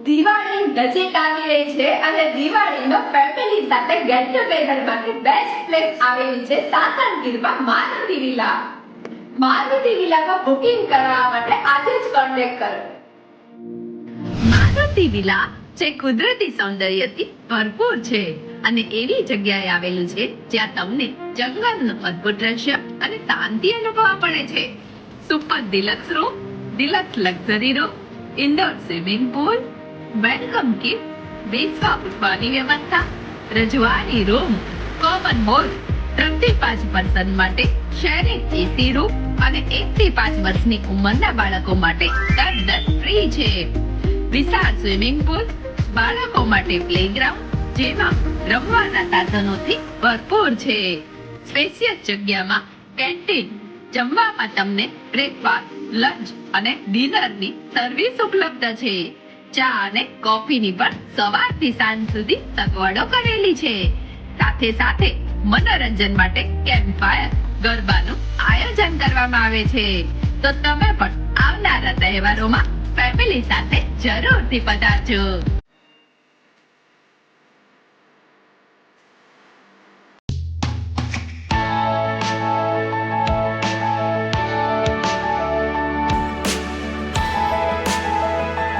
દિવાળી નજીક આવી રહી છે અને દિવાળીનો ફેમિલી સાથે ગેટ ટુગેધર માટે બેસ્ટ પ્લેસ આવેલી છે સાસણગીરમાં મારુતિ વિલા. મારુતિ વિલામાં બુકિંગ કરાવવા માટે આજે જ કોન્ટેક્ટ કરો. મારુતિ વિલા જે કુદરતી સૌંદર્યથી ભરપૂર છે અને એવી જગ્યાએ આવેલું છે જ્યાં તમને જંગલનું અદ્ભુત દ્રશ્ય અને શાંતિ અનુભવવા પડે છે. Super deluxe room, deluxe luxury room, indoor swimming pool, welcome kit, બેસવા ઉઠવાની વ્યવસ્થા, રજવાડી રૂમ, કોમન હોલ, 3 થી 5 પર્સન માટે શેરિંગ એસી રૂમ અને 1 થી 5 વર્ષની ઉંમરના બાળકો માટે તદ્દન ફ્રી છે. વિશાળ સ્વિમિંગ પૂલ, બાળકો માટે પ્લેગ્રાઉન્ડ જેમાં રમવાના સાધનોથી ભરપૂર છે. સ્પેશિયસ જગ્યામાં કેન્ટીન, જમવામાં તમને બ્રેકફાસ્ટ, લંચ અને ડિનરની સર્વિસ ઉપલબ્ધ છે. ચા અને કોફીની પણ સવારથી સાંજ સુધી સગવડો કરેલી છે. સાથે સાથે મનોરંજન માટે કેમ્પ ફાયર, ગરબાનું આયોજન કરવામાં આવે છે. તો તમે પણ આવનારા તહેવારોમાં ફેમિલી સાથે જરૂરથી પધારજો.